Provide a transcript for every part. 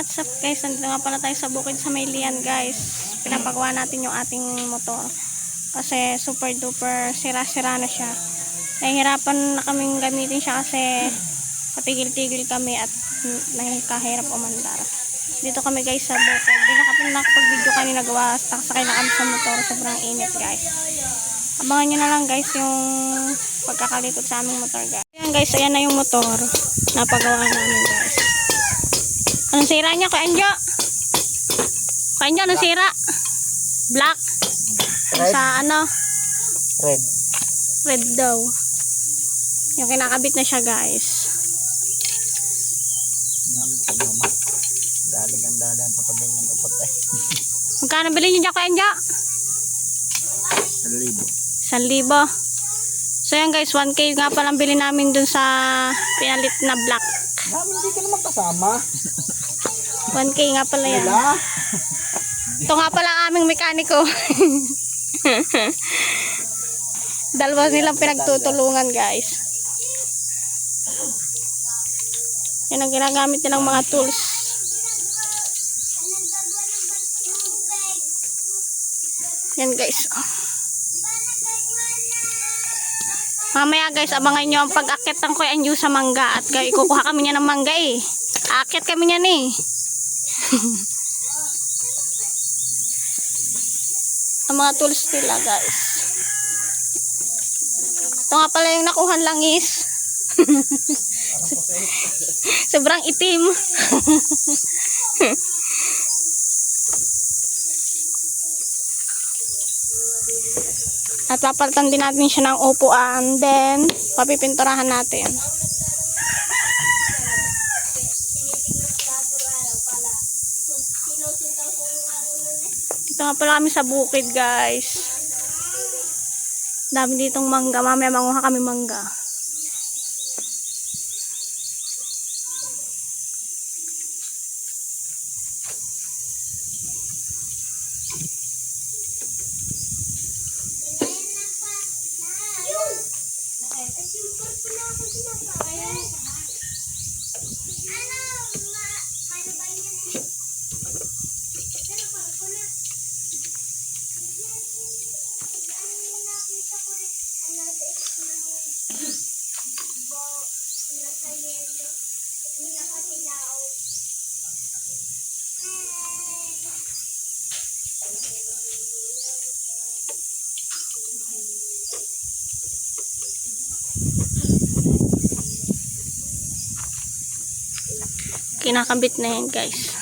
What's up guys, nandito nga pala tayo sa bukid sa Maylian guys. Pinapagawa natin yung ating motor kasi super duper sira-sira na siya. Nahihirapan na kaming gamitin siya kasi katigil-tigil kami at nakahirap umandar. Dito kami guys sa bukid. Di nakapag-video kanina gawa, sakay na kami sa motor, sobrang init guys. Abangan nyo na lang guys yung pagkakalikot sa aming motor guys. Ayan guys, ayan na yung motor. Napagawa namin guys. Anong sira niya kay Anjo? Kay Anjo, anong sira? Black? Red. Sa ano? Red. Red daw. Yung kinakabit na siya guys. Daling papaganyan dapat eh. Magkano bilhin niyo dyan kay Anjo? 1,000. 1,000. So yan guys, 1K nga palang bilhin namin dun sa pinalit na black. Dami, hindi ka naman kasama. 1K nga pala yan. Wala. Ito nga pala ang aming mekaniko. Dalawa nilang pinagtutulungan guys. Yan ang ginagamit nilang mga tools. Yan guys. Mamaya guys, abangan nyo ang pag-akit ng Kuya Anju sa mangga. At ikukuha kami niya ng mangga eh. Akit kami niyan eh. Ang mga tools nila guys. Ito nga pala yung nakuhan langis. Sobrang itim. At papalitan din natin siya ng upuan. Then papipinturahan natin. Ito nga pala kami sa bukid guys. Dami ditong mangga. Mamaya manguha kami mangga. Kinakabit na yan guys.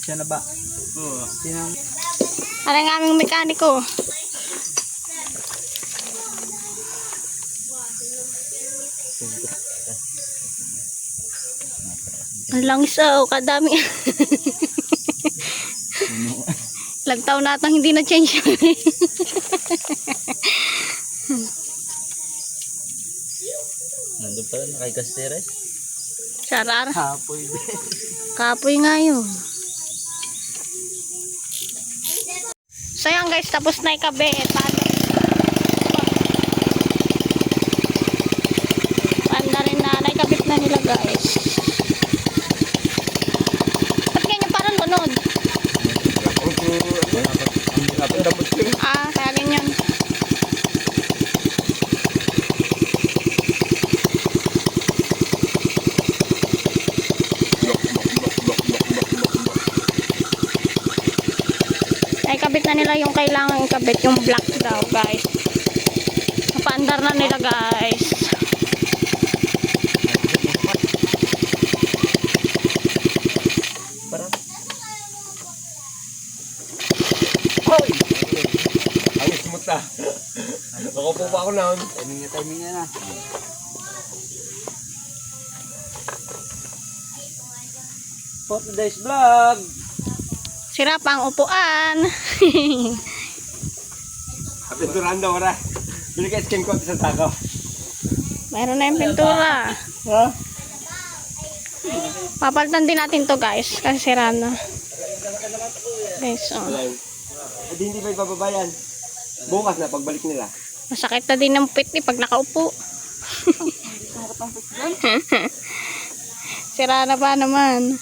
Siya na ba? Oo. Ano ang aming mekaniko? Ang langis kadami. Ilang taon natang hindi na-change. Nandun pala, nakaigasteres. Sarar. Hapoy. Kapoy nga yun. So yan guys, tapos na ikabit. Paanda rin na, naikabit na nila guys. Ba't ganyan parang lunod? Kaya ganyan. Naikabit na nila yung kailangan ikabit, yung black daw guys. Napaandar na nila guys. Hoy! Ayos mo ta. Ako po pa ako noon. Timing niya na. For today's vlog. Sira pa ang upuan. Pinturan daw ora. Bili ka skin ko sa takaw. Meron na yung pintura. Ha? Papalitan din natin to guys. Kasi sira na. Guys, oh. Hindi ba ibababayan? Bukas na pagbalik nila. Masakit na din ng pit pag nakaupo. Sira na pa naman.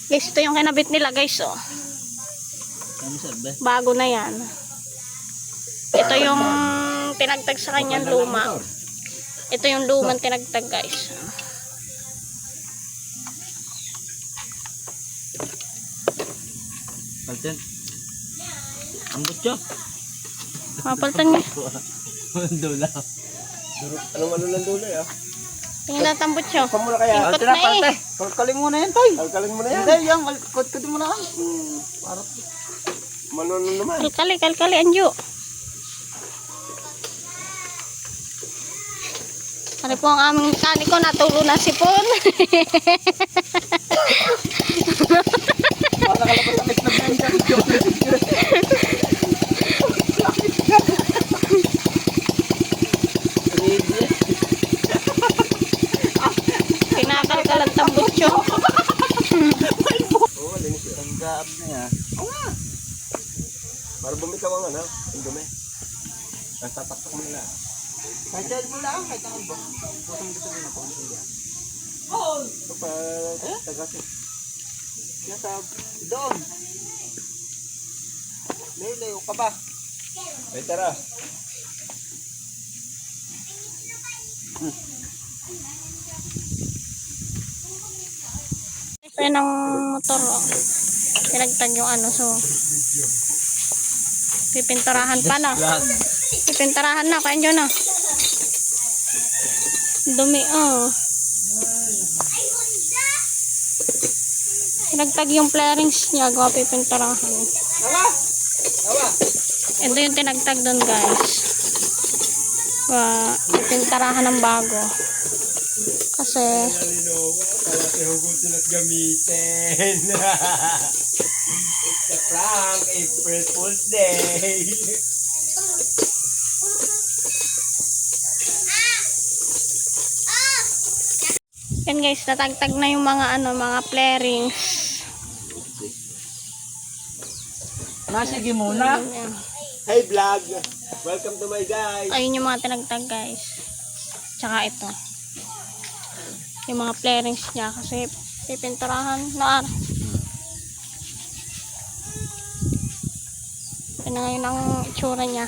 Guys, ito yung kinabit nila guys, oh. Bago na yan. Ito yung tinagtag sa kanyang luma. Ito yung lumang tinagtag guys. Palten. Ang butyo. Mapalitan niya. Dula. Ano lang dulo eh. Tingnan natin ang butyo. Saan mo na kaya? Ikot na eh. Kalkalin mo na yan, tay. Kalkalin mo na yan. Hindi, yan. Kalkalin mo na yan. Para Manuno naman. Kalkali, Anjo. Ano po ang aming mekaniko, natulo na sipon. para kalabas ang itlog na yan. Pinakalkalan tambutso. Oo, linis yun. Ang gaap na yan. Para bumitaw ang ano, ang dumi. Tapos tataktak mo nila. Kahit mo lang, kahit ang ba? Pusong dito na po. Ito pa, tagasin. Yan sa doon. Layo ka ba? Ay, tara. Ito yun ang motor, oh. Pinagtag yung ano, so pipinturahan pa na. Pipinturahan na, kaya nyo na. Dumi, oh. Pinagtag yung flarings niya, gawa pipinturahan. Ito yung tinagtag doon, guys. Pipinturahan ng bago. Kasi Kalaki hugutin at gamitin. It's a prank, April Fool's Day. yan guys, natagtag na yung mga ano, mga flarings. Nasige muna. Ayan. Hey vlog! Welcome to my guys! Ayun yung mga tinagtag guys. Tsaka ito. Yung mga flarings niya kasi pipinturahan na. Ito na ngayon ang itsura niya.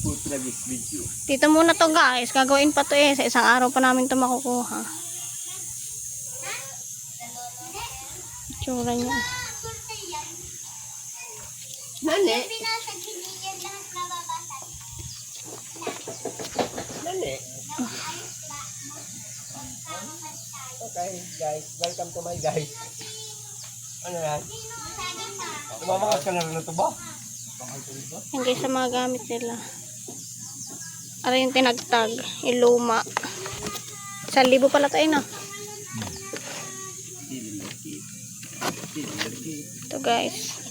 Putragis video. Dito muna to guys. Gagawin pa to eh. Sa isang araw pa namin to makukuha. Itsura niya. Nane? Nane? Okay guys, welcome to my guys. Ano yan? Kumamakas ka na rin ito ba? Yan guys sa mga gamit nila. Ano yung tinagtag? Yung luma. 1,000 pala tayo na. Ito guys.